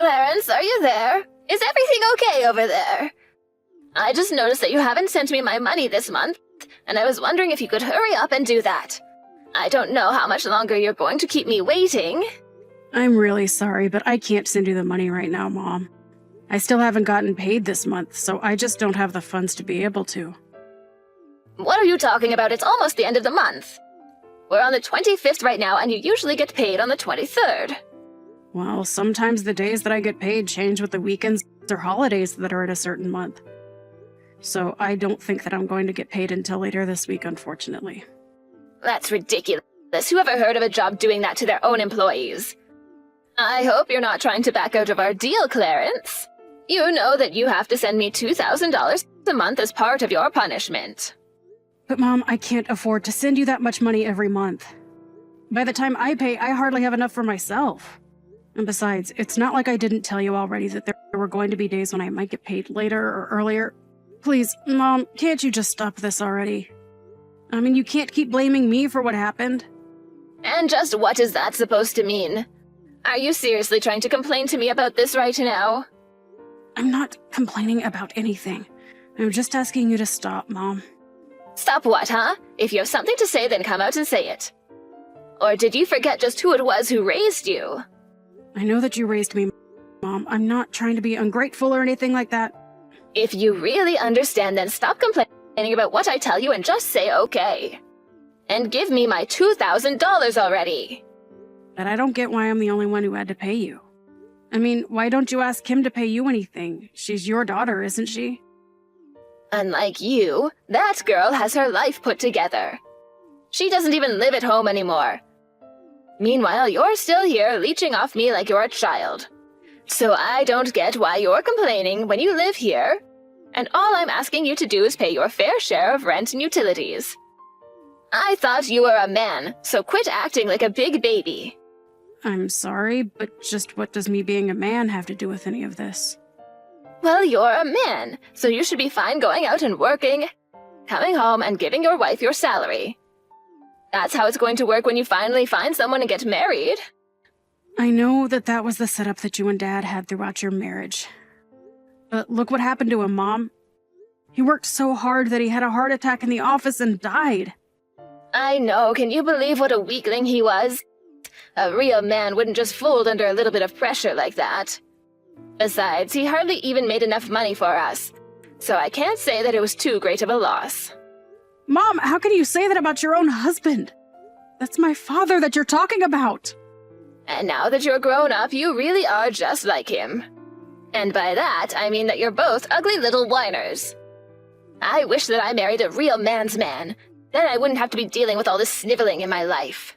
Clarence, are you there? Is everything okay over there? I just noticed that you haven't sent me my money this month, and I was wondering if you could hurry up and do that. I don't know how much longer you're going to keep me waiting. I'm really sorry, but I can't send you the money right now, Mom. I still haven't gotten paid this month, so I just don't have the funds to be able to. What are you talking about? It's almost the end of the month. We're on the 25th right now, and you usually get paid on the 23rd. Well, sometimes the days that I get paid change with the weekends or holidays that are in a certain month. So I don't think that I'm going to get paid until later this week, unfortunately. That's ridiculous. Who ever heard of a job doing that to their own employees? I hope you're not trying to back out of our deal, Clarence. You know that you have to send me $2,000 a month as part of your punishment. But Mom, I can't afford to send you that much money every month. By the time I pay, I hardly have enough for myself. And besides, it's not like I didn't tell you already that there were going to be days when I might get paid later or earlier. Please, Mom, can't you just stop this already? I mean, you can't keep blaming me for what happened. And just what is that supposed to mean? Are you seriously trying to complain to me about this right now? I'm not complaining about anything. I'm just asking you to stop, Mom. Stop what, huh? If you have something to say, then come out and say it. Or did you forget just who it was who raised you? I know that you raised me, Mom. I'm not trying to be ungrateful or anything like that. If you really understand, then stop complaining about what I tell you and just say okay. And give me my $2,000 already. But I don't get why I'm the only one who had to pay you. I mean, why don't you ask Kim to pay you anything? She's your daughter, isn't she? Unlike you, that girl has her life put together. She doesn't even live at home anymore. Meanwhile, you're still here leeching off me like you're a child. So I don't get why you're complaining when you live here, and all I'm asking you to do is pay your fair share of rent and utilities. I thought you were a man, so quit acting like a big baby. I'm sorry, but just what does me being a man have to do with any of this? Well, you're a man, so you should be fine going out and working, coming home and giving your wife your salary. That's how it's going to work when you finally find someone and get married. I know that that was the setup that you and Dad had throughout your marriage. But look what happened to him, Mom. He worked so hard that he had a heart attack in the office and died. I know, can you believe what a weakling he was? A real man wouldn't just fold under a little bit of pressure like that. Besides, he hardly even made enough money for us, so I can't say that it was too great of a loss. Mom, how can you say that about your own husband? That's my father that you're talking about. And now that you're grown up, you really are just like him. And by that, I mean that you're both ugly little whiners. I wish that I married a real man's man. Then I wouldn't have to be dealing with all this sniveling in my life.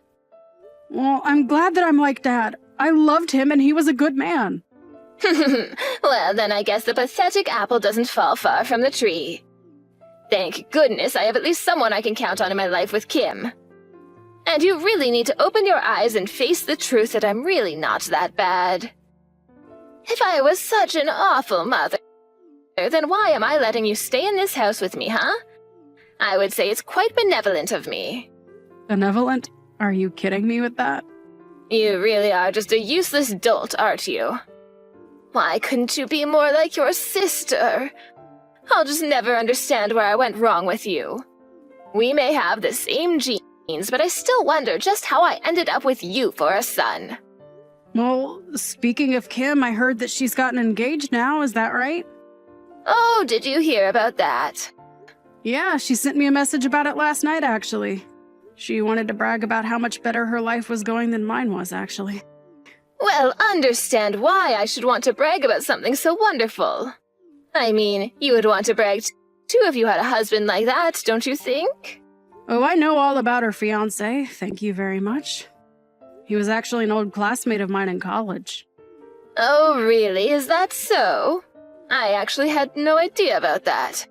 Well, I'm glad that I'm like Dad. I loved him and he was a good man. Well, then I guess the pathetic apple doesn't fall far from the tree. Thank goodness I have at least someone I can count on in my life with Kim. And you really need to open your eyes and face the truth that I'm really not that bad. If I was such an awful mother, then why am I letting you stay in this house with me, huh? I would say it's quite benevolent of me. Benevolent? Are you kidding me with that? You really are just a useless dolt, aren't you? Why couldn't you be more like your sister? I'll just never understand where I went wrong with you. We may have the same genes, but I still wonder just how I ended up with you for a son. Well, speaking of Kim, I heard that she's gotten engaged now, is that right? Oh, did you hear about that? Yeah, she sent me a message about it last night, actually. She wanted to brag about how much better her life was going than mine was, actually. Well, understand why I should want to brag about something so wonderful. I mean, you would want to brag too if you had a husband like that, don't you think? Oh, I know all about her fiancé, thank you very much. He was actually an old classmate of mine in college. Oh, really? Is that so? I actually had no idea about that.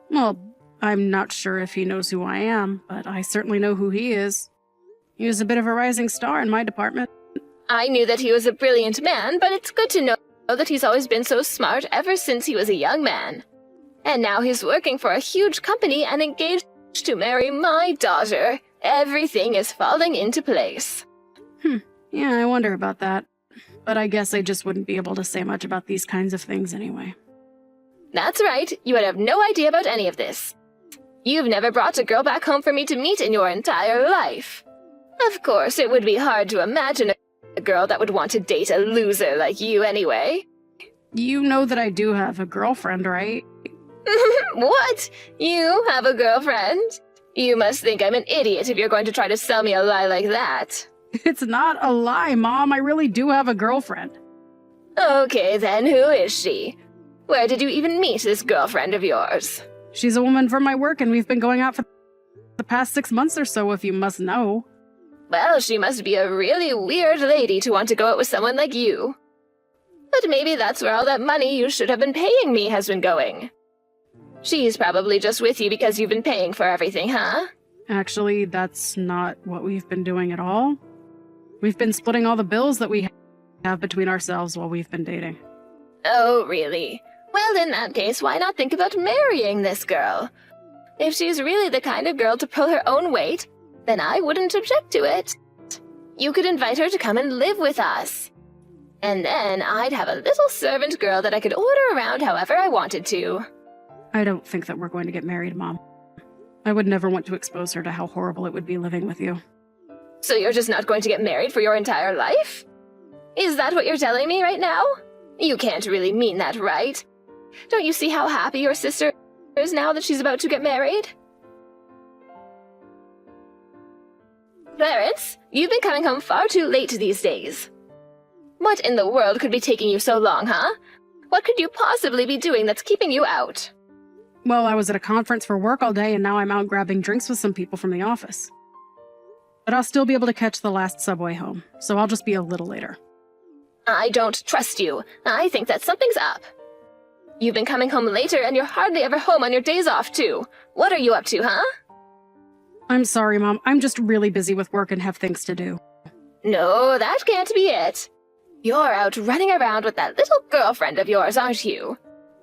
Well, I'm not sure if he knows who I am, but I certainly know who he is. He was a bit of a rising star in my department. I knew that he was a brilliant man, but it's good to know that he's always been so smart ever since he was a young man. And now he's working for a huge company and engaged to marry my daughter. Everything is falling into place. Yeah, I wonder about that. but I guess I just wouldn't be able to say much about these kinds of things anyway. That's right, you would have no idea about any of this. You've never brought a girl back home for me to meet in your entire life. Of course, it would be hard to imagine a girl that would want to date a loser like you anyway. You know that I do have a girlfriend, right? What? You have a girlfriend? You must think I'm an idiot if you're going to try to sell me a lie like that. It's not a lie, Mom. I really do have a girlfriend. Okay, then who is she? Where did you even meet this girlfriend of yours? She's a woman from my work, and we've been going out for the past 6 months or so, if you must know. Well, she must be a really weird lady to want to go out with someone like you. But maybe that's where all that money you should have been paying me has been going. She's probably just with you because you've been paying for everything, huh? Actually, that's not what we've been doing at all. We've been splitting all the bills that we have between ourselves while we've been dating. Oh, really? Well, in that case, why not think about marrying this girl? If she's really the kind of girl to pull her own weight, then I wouldn't object to it. You could invite her to come and live with us. And then I'd have a little servant girl that I could order around however I wanted to. I don't think that we're going to get married, Mom. I would never want to expose her to how horrible it would be living with you. So you're just not going to get married for your entire life? Is that what you're telling me right now? You can't really mean that, right? Don't you see how happy your sister is now that she's about to get married? Clarence, you've been coming home far too late these days. What in the world could be taking you so long, huh? What could you possibly be doing that's keeping you out? Well, I was at a conference for work all day, and now I'm out grabbing drinks with some people from the office. But I'll still be able to catch the last subway home, so I'll just be a little later. I don't trust you. I think that something's up. You've been coming home later, and you're hardly ever home on your days off, too. What are you up to, huh? I'm sorry, Mom. I'm just really busy with work and have things to do. No, that can't be it. You're out running around with that little girlfriend of yours, aren't you?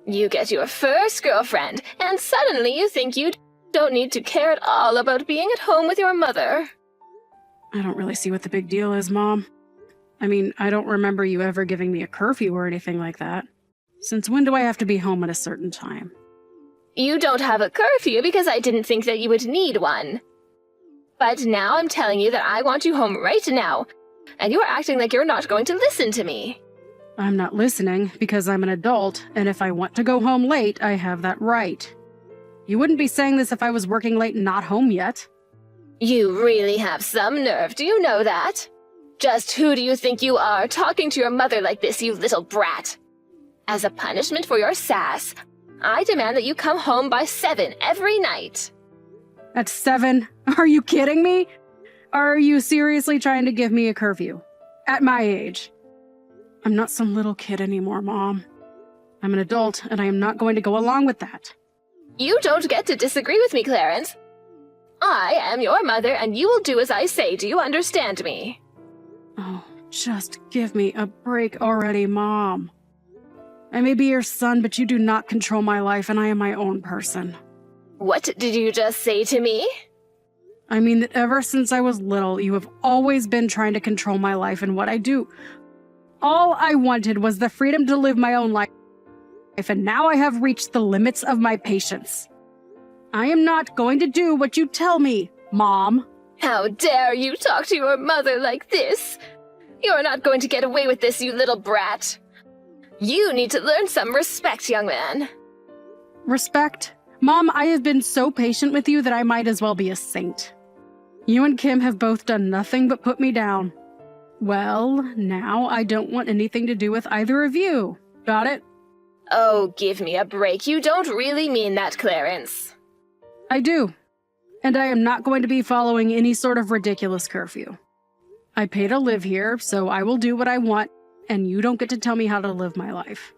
You get your first girlfriend, and suddenly you think you don't need to care at all about being at home with your mother. I don't really see what the big deal is, Mom. I mean, I don't remember you ever giving me a curfew or anything like that. Since when do I have to be home at a certain time? You don't have a curfew because I didn't think that you would need one. But now I'm telling you that I want you home right now, and you're acting like you're not going to listen to me. I'm not listening because I'm an adult, and if I want to go home late, I have that right. You wouldn't be saying this if I was working late and not home yet. You really have some nerve, do you know that? Just who do you think you are, talking to your mother like this, you little brat? As a punishment for your sass, I demand that you come home by 7 every night. At 7? Are you kidding me? Are you seriously trying to give me a curfew? At my age? I'm not some little kid anymore, Mom. I'm an adult, and I am not going to go along with that. You don't get to disagree with me, Clarence. I am your mother, and you will do as I say. Do you understand me? Oh, just give me a break already, Mom. I may be your son, but you do not control my life, and I am my own person. What did you just say to me? I mean that ever since I was little, you have always been trying to control my life and what I do. All I wanted was the freedom to live my own life, and now I have reached the limits of my patience. I am not going to do what you tell me, Mom. How dare you talk to your mother like this? You're not going to get away with this, you little brat. You need to learn some respect, young man. Respect? Mom, I have been so patient with you that I might as well be a saint. You and Kim have both done nothing but put me down. Well, now I don't want anything to do with either of you. Got it? Oh, give me a break. You don't really mean that, Clarence. I do. And I am not going to be following any sort of ridiculous curfew. I pay to live here, so I will do what I want, and you don't get to tell me how to live my life.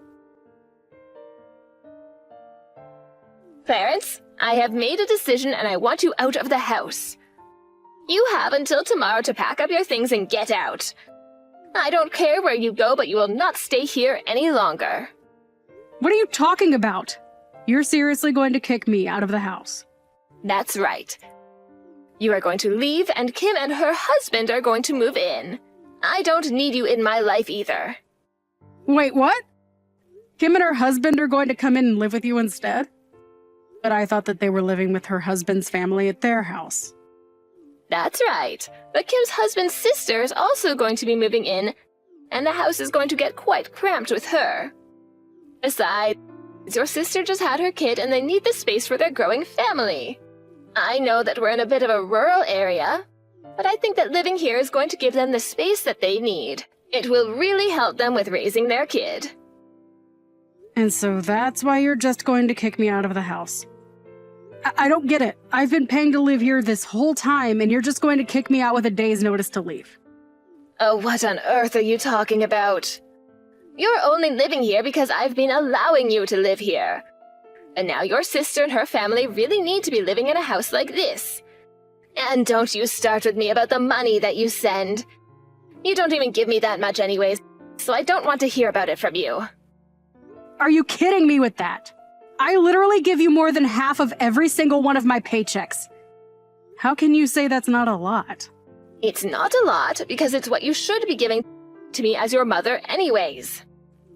Clarence, I have made a decision and I want you out of the house. You have until tomorrow to pack up your things and get out. I don't care where you go, but you will not stay here any longer. What are you talking about? You're seriously going to kick me out of the house? That's right. You are going to leave, and Kim and her husband are going to move in. I don't need you in my life either. Wait, what? Kim and her husband are going to come in and live with you instead? But I thought that they were living with her husband's family at their house. That's right. But Kim's husband's sister is also going to be moving in, and the house is going to get quite cramped with her. Besides, your sister just had her kid and they need the space for their growing family. I know that we're in a bit of a rural area, but I think that living here is going to give them the space that they need. It will really help them with raising their kid. And so that's why you're just going to kick me out of the house. I don't get it. I've been paying to live here this whole time, and you're just going to kick me out with a day's notice to leave. Oh, what on earth are you talking about? You're only living here because I've been allowing you to live here. And now your sister and her family really need to be living in a house like this. And don't you start with me about the money that you send. You don't even give me that much anyways, so I don't want to hear about it from you. Are you kidding me with that? I literally give you more than half of every single one of my paychecks. How can you say that's not a lot? It's not a lot because it's what you should be giving to me as your mother anyways.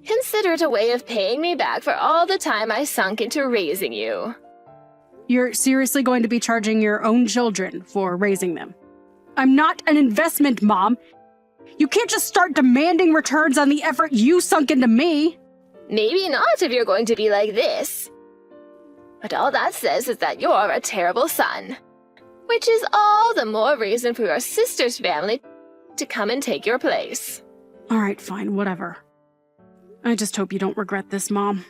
Consider it a way of paying me back for all the time I sunk into raising you. You're seriously going to be charging your own children for raising them? I'm not an investment, Mom. You can't just start demanding returns on the effort you sunk into me. Maybe not if you're going to be like this. But all that says is that you're a terrible son. Which is all the more reason for your sister's family to come and take your place. All right, fine, whatever. I just hope you don't regret this, Mom.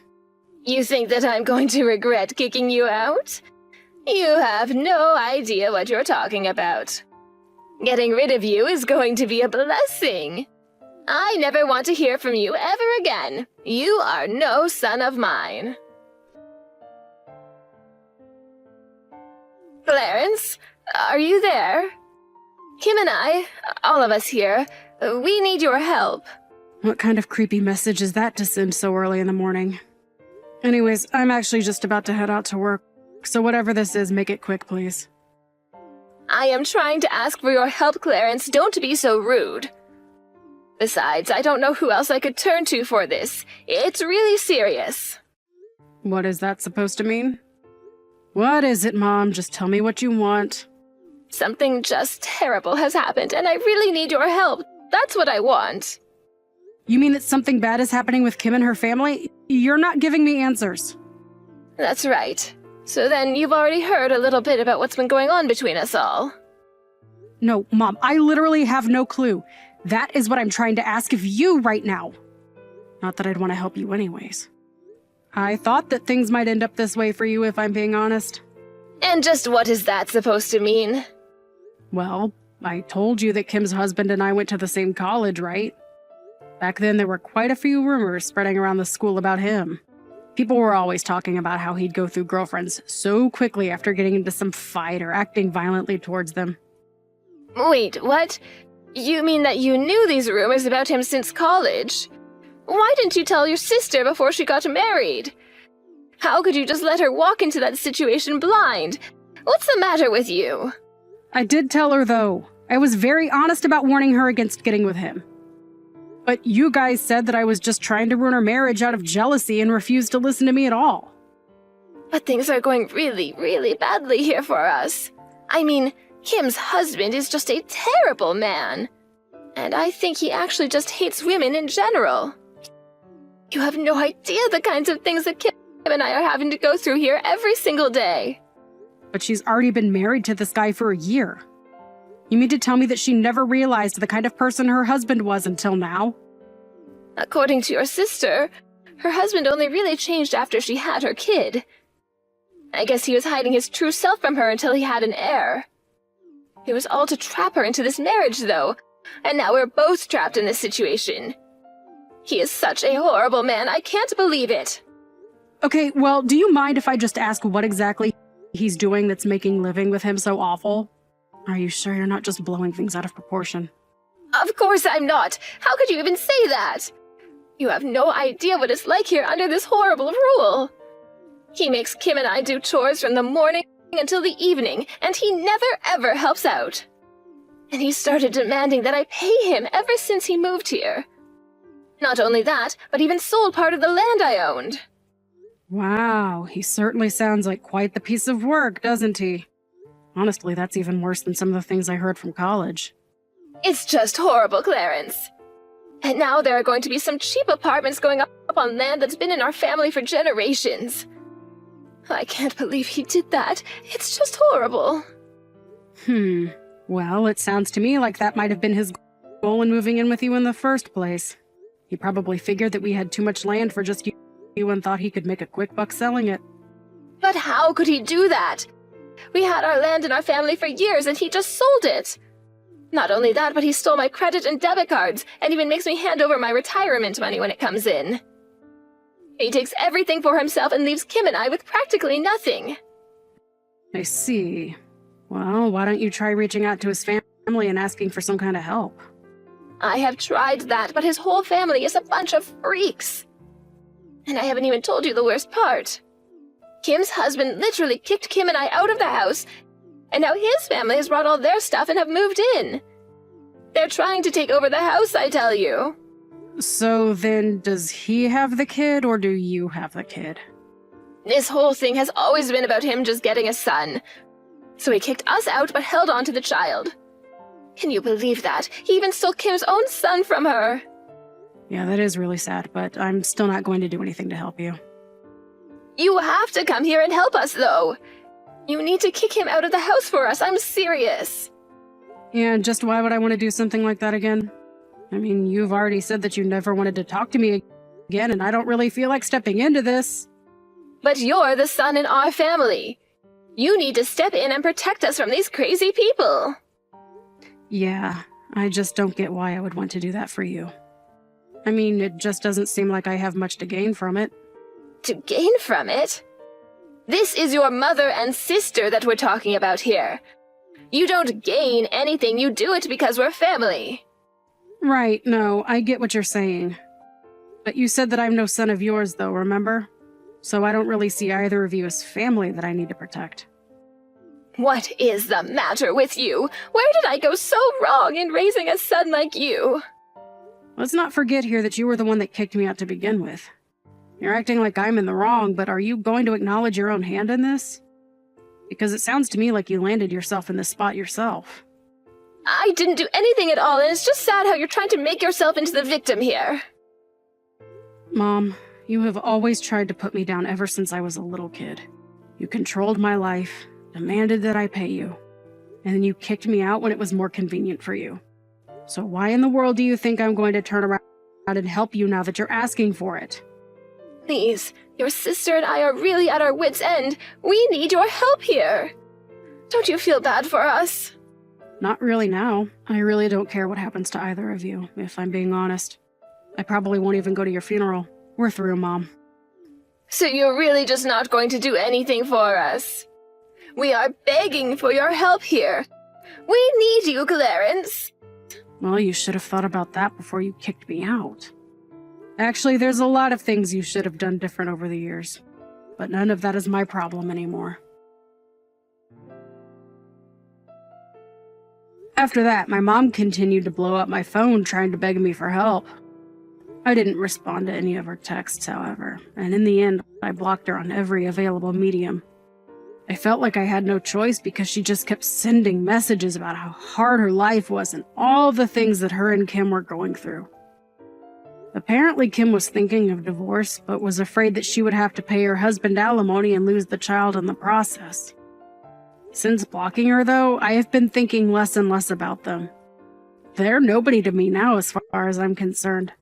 You think that I'm going to regret kicking you out? You have no idea what you're talking about. Getting rid of you is going to be a blessing. I never want to hear from you ever again. You are no son of mine. Clarence, are you there? Kim and I, all of us here, we need your help. What kind of creepy message is that to send so early in the morning? Anyways, I'm actually just about to head out to work, so whatever this is, make it quick, please. I am trying to ask for your help, Clarence. Don't be so rude. Besides, I don't know who else I could turn to for this. It's really serious. What is that supposed to mean? What is it, Mom? Just tell me what you want. Something just terrible has happened, and I really need your help. That's what I want. You mean that something bad is happening with Kim and her family? You're not giving me answers. That's right. So then you've already heard a little bit about what's been going on between us all. No, Mom, I literally have no clue. That is what I'm trying to ask of you right now. Not that I'd want to help you anyways. I thought that things might end up this way for you, if I'm being honest. And just what is that supposed to mean? Well, I told you that Kim's husband and I went to the same college, right? Back then, there were quite a few rumors spreading around the school about him. People were always talking about how he'd go through girlfriends so quickly after getting into some fight or acting violently towards them. Wait, what? You mean that you knew these rumors about him since college? Why didn't you tell your sister before she got married? How could you just let her walk into that situation blind? What's the matter with you? I did tell her, though. I was very honest about warning her against getting with him. But you guys said that I was just trying to ruin her marriage out of jealousy and refused to listen to me at all. But things are going really, really badly here for us. I mean, Kim's husband is just a terrible man. And I think he actually just hates women in general. You have no idea the kinds of things that Kim and I are having to go through here every single day. But she's already been married to this guy for a year. You mean to tell me that she never realized the kind of person her husband was until now? According to your sister, her husband only really changed after she had her kid. I guess he was hiding his true self from her until he had an heir. It was all to trap her into this marriage, though, and now we're both trapped in this situation. He is such a horrible man, I can't believe it. Okay, well, do you mind if I just ask what exactly he's doing that's making living with him so awful? Are you sure you're not just blowing things out of proportion? Of course I'm not. How could you even say that? You have no idea what it's like here under this horrible rule. He makes Kim and I do chores from the morning until the evening, and he never ever helps out. And he started demanding that I pay him ever since he moved here. Not only that, but even sold part of the land I owned. Wow, he certainly sounds like quite the piece of work, doesn't he? Honestly, that's even worse than some of the things I heard from college. It's just horrible, Clarence. And now there are going to be some cheap apartments going up on land that's been in our family for generations. I can't believe he did that. It's just horrible. Well, it sounds to me like that might have been his goal in moving in with you in the first place. He probably figured that we had too much land for just you and thought he could make a quick buck selling it. But how could he do that? We had our land in our family for years and he just sold it. Not only that, but he stole my credit and debit cards and even makes me hand over my retirement money when it comes in. He takes everything for himself and leaves Kim and I with practically nothing. I see. Well, why don't you try reaching out to his family and asking for some kind of help? I have tried that, but his whole family is a bunch of freaks. And I haven't even told you the worst part. Kim's husband literally kicked Kim and I out of the house, and now his family has brought all their stuff and have moved in. They're trying to take over the house, I tell you. So then, does he have the kid, or do you have the kid? This whole thing has always been about him just getting a son. So he kicked us out but held on to the child. Can you believe that? He even stole Kim's own son from her. Yeah, that is really sad, but I'm still not going to do anything to help you. You have to come here and help us, though. You need to kick him out of the house for us. I'm serious. And just why would I want to do something like that again? I mean, you've already said that you never wanted to talk to me again, and I don't really feel like stepping into this. But you're the son in our family. You need to step in and protect us from these crazy people. Yeah, I just don't get why I would want to do that for you. I mean, it just doesn't seem like I have much to gain from it. To gain from it? This is your mother and sister that we're talking about here. You don't gain anything, you do it because we're family. Right, no, I get what you're saying. But you said that I'm no son of yours, though, remember? So I don't really see either of you as family that I need to protect. What is the matter with you? Where did I go so wrong in raising a son like you? Let's not forget here that you were the one that kicked me out to begin with. You're acting like I'm in the wrong, but are you going to acknowledge your own hand in this? Because it sounds to me like you landed yourself in this spot yourself. I didn't do anything at all, and it's just sad how you're trying to make yourself into the victim here. Mom, you have always tried to put me down ever since I was a little kid. You controlled my life, demanded that I pay you, and then you kicked me out when it was more convenient for you. So why in the world do you think I'm going to turn around and help you now that you're asking for it? Please, your sister and I are really at our wits' end. We need your help here. Don't you feel bad for us? Not really now. I really don't care what happens to either of you, if I'm being honest. I probably won't even go to your funeral. We're through, Mom. So you're really just not going to do anything for us? We are begging for your help here. We need you, Clarence. Well, you should have thought about that before you kicked me out. Actually, there's a lot of things you should have done different over the years, but none of that is my problem anymore. After that, my mom continued to blow up my phone trying to beg me for help. I didn't respond to any of her texts, however, and in the end, I blocked her on every available medium. I felt like I had no choice because she just kept sending messages about how hard her life was and all the things that her and Kim were going through. Apparently, Kim was thinking of divorce, but was afraid that she would have to pay her husband alimony and lose the child in the process. Since blocking her, though, I have been thinking less and less about them. They're nobody to me now as far as I'm concerned.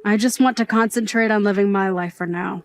I just want to concentrate on living my life for now,